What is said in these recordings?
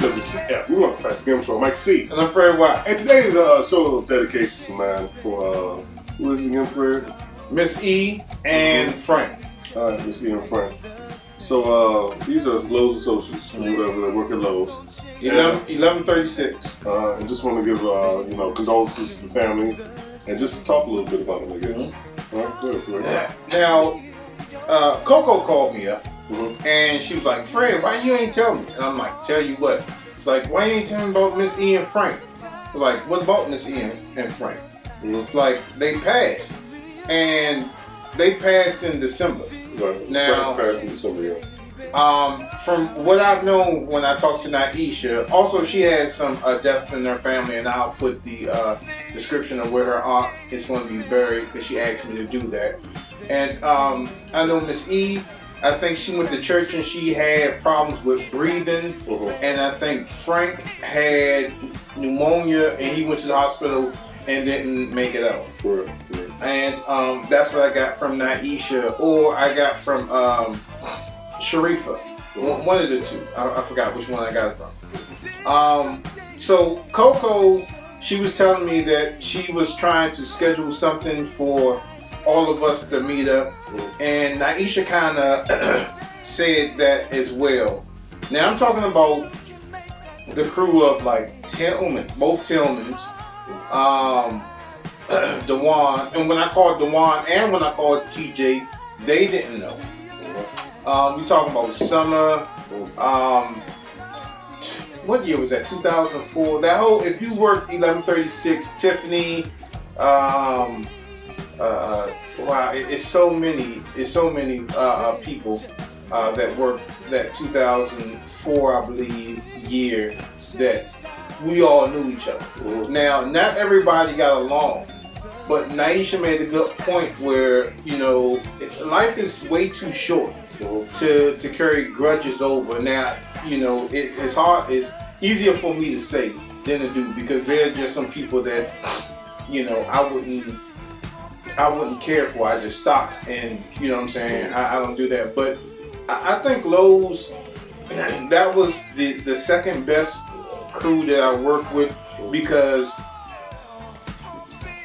WTF. We want to press the game show. MikeC. And I'm Fred White. And today's show dedication, man, for who is it again, Fred? Miss E and Frank. Alright, Miss E and Frank. So these are Lowe's associates, whatever, that work at Lowe's. 1136. And just want to give condolences to the family and just talk a little bit about them, I guess. Alright, good, Fred. Now, Coco called me up and she was like, Fred, why you ain't tell me? And I'm like, tell you what? Like, why you ain't tell me about Miss E and Frank? Like, what about Miss E and Frank? Like, they passed. And they passed in December. Right. Now, passed in December, yeah. From what I've known when I talked to Naisha, also she has some death in her family, and I'll put the description of where her aunt is going to be buried because she asked me to do that. And I know Miss E, I think she went to church and she had problems with breathing, and I think Frank had pneumonia and he went to the hospital and didn't make it out. And that's what I got from Naisha, or I got from Sharifa, one of the two. I forgot which one I got it from. So Coco, she was telling me that she was trying to schedule something for all of us to meet up, and Naisha kind of said that as well. Now I'm talking about the crew of like Tillman, both Tillmans, Dewan, and when I called Dewan and when I called TJ, they didn't know. We talking about summer. What year was that? 2004. That whole, if you worked 1136, Tiffany. Wow, it's so many people that worked that 2004, I believe, year that we all knew each other. Now, not everybody got along, but Naisha made a good point where, life is way too short to carry grudges over. Now, it's hard, it's easier for me to say than to do, because there are just some people that, I wouldn't care for. I just stopped, and you know what I'm saying, I don't do that. But I think Lowe's, that was the second best crew that I worked with, because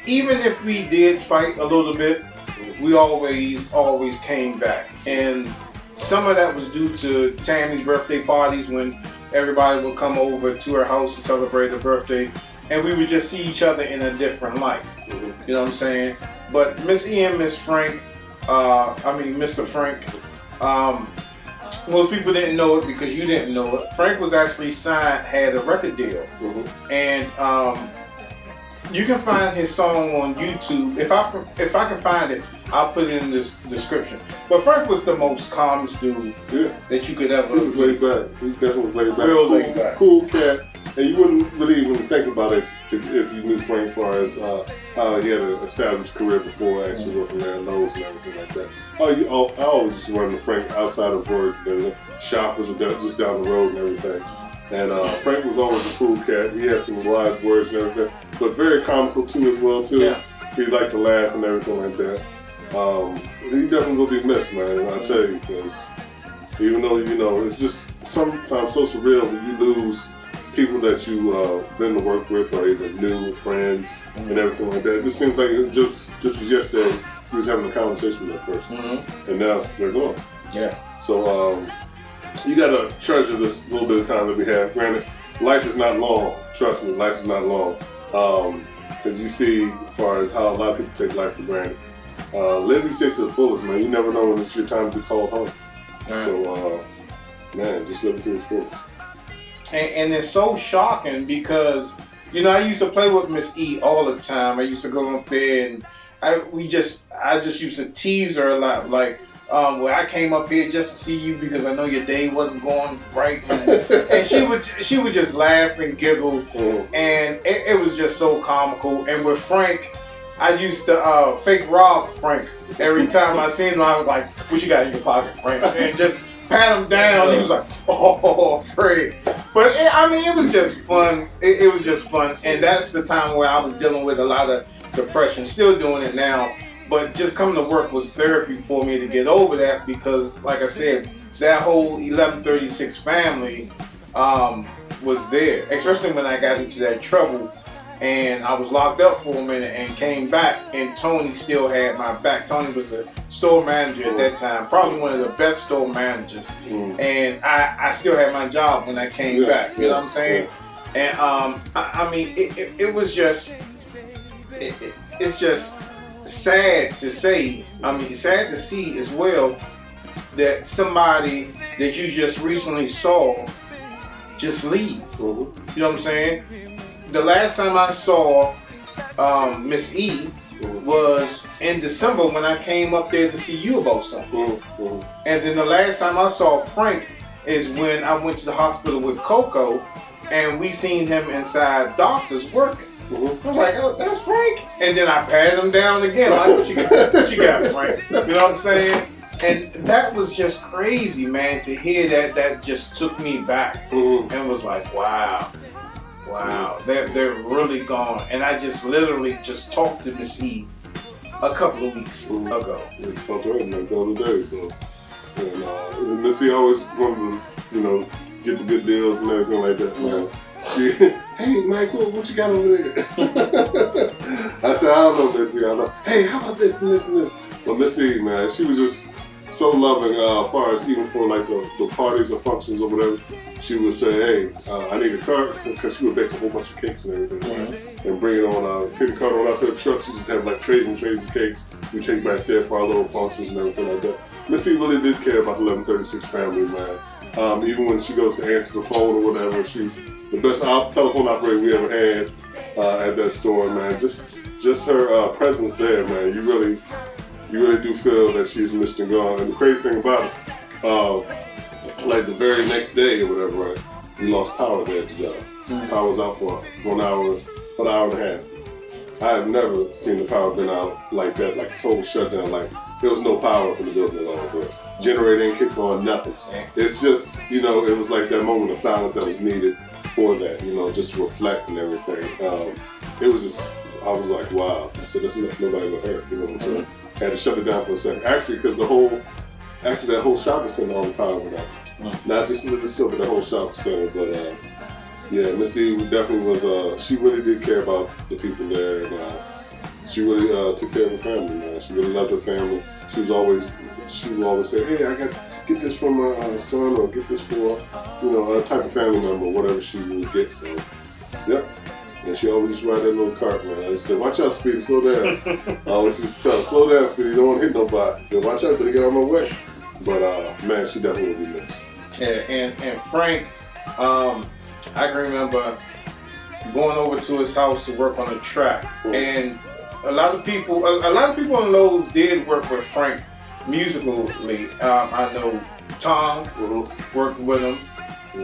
even if we did fight a little bit, we always came back. And some of that was due to Tammy's birthday parties, when everybody would come over to her house to celebrate her birthday, and we would just see each other in a different light. You know what I'm saying? But Miss E and Miss Frank, Mr. Frank, most people didn't know it because you didn't know it. Frank was actually had a record deal. And you can find his song on YouTube. If I can find it, I'll put it in this description. But Frank was the most calmest dude that you could ever. He was laid back. He definitely was laid back. Real laid back. Cool cat. And you wouldn't really even think about it if you knew Frank, as far as how he had an established career before actually working at Lowe's and everything like that. I always just run to Frank outside of work. The shop was just down the road and everything. And Frank was always a cool cat. He had some wise words and everything, but very comical too as well too. Yeah. He liked to laugh and everything like that. He definitely will be missed, man. And I tell you, because even though it's just sometimes so surreal when you lose people that you been to work with, or either new friends and everything like that. It just seems like it just was yesterday we was having a conversation with that person, and now they're gone. Yeah. So you gotta treasure this little bit of time that we have. Granted, life is not long. Trust me, life is not long. Because you see, as far as how a lot of people take life for granted. Live each day to the fullest, man. You never know when it's your time to be called home. So, man, just live it to its fullest. And it's so shocking because, I used to play with Miss E all the time. I used to go up there and I just used to tease her a lot. Like, well, I came up here just to see you because I know your day wasn't going right. And she would just laugh and giggle. And it was just so comical. And with Frank, I used to fake rob Frank. Every time I seen him, I was like, what you got in your pocket, Frank? And just pat him down. He was like, oh, Fred. But it was just fun. It was just fun. And that's the time where I was dealing with a lot of depression. Still doing it now. But just coming to work was therapy for me to get over that, because, like I said, that whole 1136 family, was there, especially when I got into that trouble and I was locked up for a minute and came back, and Tony still had my back. Tony was a store manager at that time, probably one of the best store managers, and I still had my job when I came back, you know what I'm saying? And I mean, it was just, it's just sad to say, I mean, sad to see as well, that somebody that you just recently saw just leave. You know what I'm saying? The last time I saw Miss E was in December when I came up there to see you about something. And then the last time I saw Frank is when I went to the hospital with Coco, and we seen him inside doctors working. I was like, oh, that's Frank. And then I patted him down again, like, what you got, Frank? You know what I'm saying? And that was just crazy, man, to hear that. That just took me back and was like, wow, they're really gone. And I just literally just talked to Miss E a couple of weeks ago. Yeah, talked to her the other day, so. And Miss E always wanted to, you know, get the good deals and everything like that, man. Hey, Mike, what you got over there? I said, I don't know, Miss E. I don't know. Hey, how about this and this and this? But Miss E, man, she was just so loving as far as even for like the parties or functions or whatever. She would say, hey, I need a cart, because she would bake a whole bunch of cakes and everything, right? And bring it on, take the cart on out to the truck. She just have like trays and trays of cakes we take back there for our little functions and everything like that. Miss E really did care about the 1136 family, man. Even when she goes to answer the phone or whatever, she's the best telephone operator we ever had at that store, man. Just her presence there, man. You really do feel that she's missed and gone. And the crazy thing about it, like the very next day or whatever, right, we lost power there at the job. Power was out for an hour and a half. I have never seen the power been out like that, like a total shutdown. Like there was no power up in the building at all. But generator ain't kicked on, nothing. It's just, you know, it was like that moment of silence that was needed for that, you know, just to reflect and everything. It was just, I was like, wow. So that's nobody but her, you know what I'm saying? Had to shut it down for a second. Actually, because that whole shopping center, all the power went out. Not just in the store, but the whole shopping center. But yeah, Miss E definitely was, she really did care about the people there, and she really took care of her family, man. She really loved her family. She would always say, hey, I got get this for my son, or get this for, you know, a type of family member, or whatever she would get. So, yep. And she always used to ride that little cart, man. I used to say, watch out, Speedy, slow down. I always used to tell her, slow down, Speedy, you don't want to hit nobody. I said, watch out, better get out of my way. But, man, she definitely would be missed. Yeah, and Frank, I can remember going over to his house to work on the track. And a lot of people in Lowe's did work with Frank musically. I know Tom worked with him,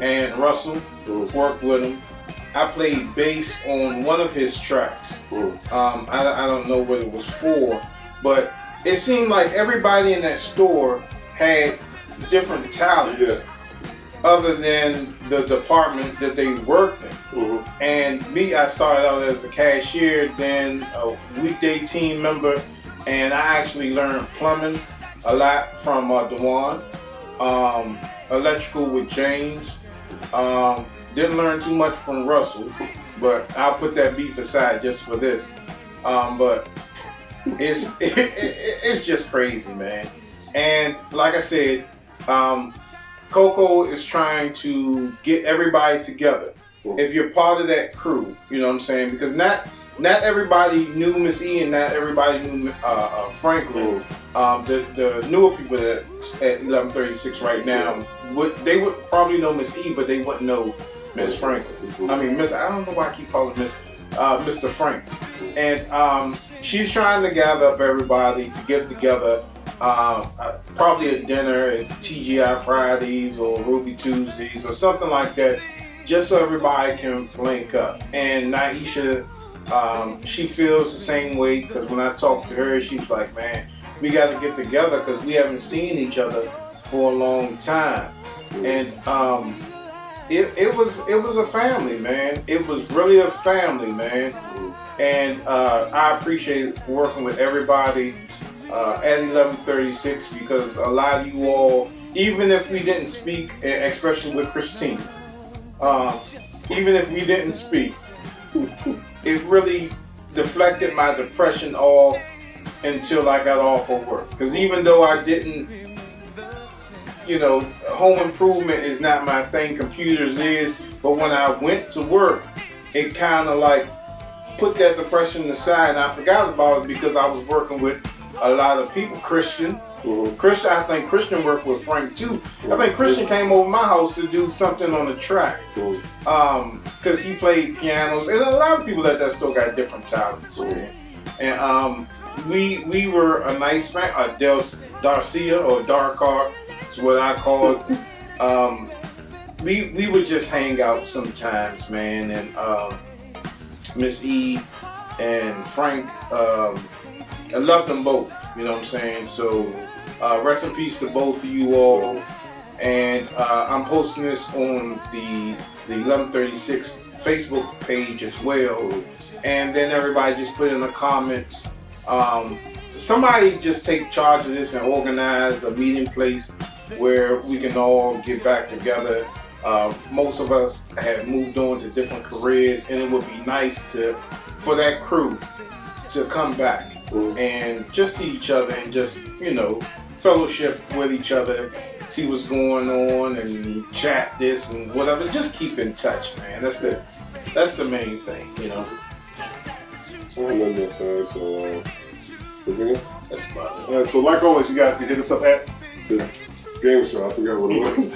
and Russell worked with him. I played bass on one of his tracks. I don't know what it was for, but it seemed like everybody in that store had different talents other than the department that they worked in. And me, I started out as a cashier, then a weekday team member, and I actually learned plumbing a lot from Dewan, electrical with James. Didn't learn too much from Russell, but I'll put that beef aside just for this. But it's just crazy, man. And like I said, Coco is trying to get everybody together. If you're part of that crew, you know what I'm saying? Because not everybody knew Miss E, and not everybody knew Franklin. The newer people at 1136 right now, they would probably know Miss E, but they wouldn't know Miss Franklin. I mean, I don't know why I keep calling Mr. Frank. And she's trying to gather up everybody to get together, probably a dinner at TGI Fridays or Ruby Tuesdays or something like that, just so everybody can link up. And Naisha, she feels the same way, because when I talked to her, she was like, man, we got to get together because we haven't seen each other for a long time. And it was a family, man. It was really a family, man. And I appreciate working with everybody at 1136, because a lot of you all, even if we didn't speak, especially with Christine, even if we didn't speak, it really deflected my depression off until I got off of work. Because even though I didn't, you know, home improvement is not my thing, computers is, but when I went to work, it kind of like put that depression aside, and I forgot about it because I was working with a lot of people. Christian, I think Christian worked with Frank too. I think Christian came over my house to do something on the track, because he played pianos, and a lot of people at that store got different talents. And we were a nice family. Darcia or Darkar is what I call it. We would just hang out sometimes, man, and Miss E and Frank, I love them both, you know what I'm saying? So rest in peace to both of you all. And I'm posting this on the 1136 Facebook page as well. And then everybody just put in the comments. Somebody just take charge of this and organize a meeting place where we can all get back together. Most of us have moved on to different careers, and it would be nice for that crew to come back and just see each other and just, you know, fellowship with each other, see what's going on, and chat this and whatever. Just keep in touch, man. That's the main thing, you know. I love this, so that's about it. So like always, you guys can hit us up at the Game Show. I forgot what it was.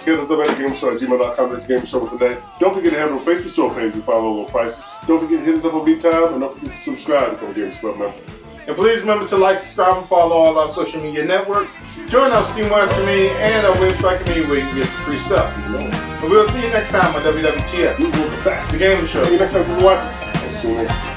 Hit us up at the Game Show at gmail.com. That's Game Show with today. Don't forget to have a Facebook store page. We find low prices. Don't forget to hit us up on vTime, and don't forget to subscribe to the Game Club member. And please remember to like, subscribe, and follow all our social media networks. Join our Steam West community and our website community where you can get some free stuff. And we'll see you next time on WWTF. The Game Show. See you next time for watching.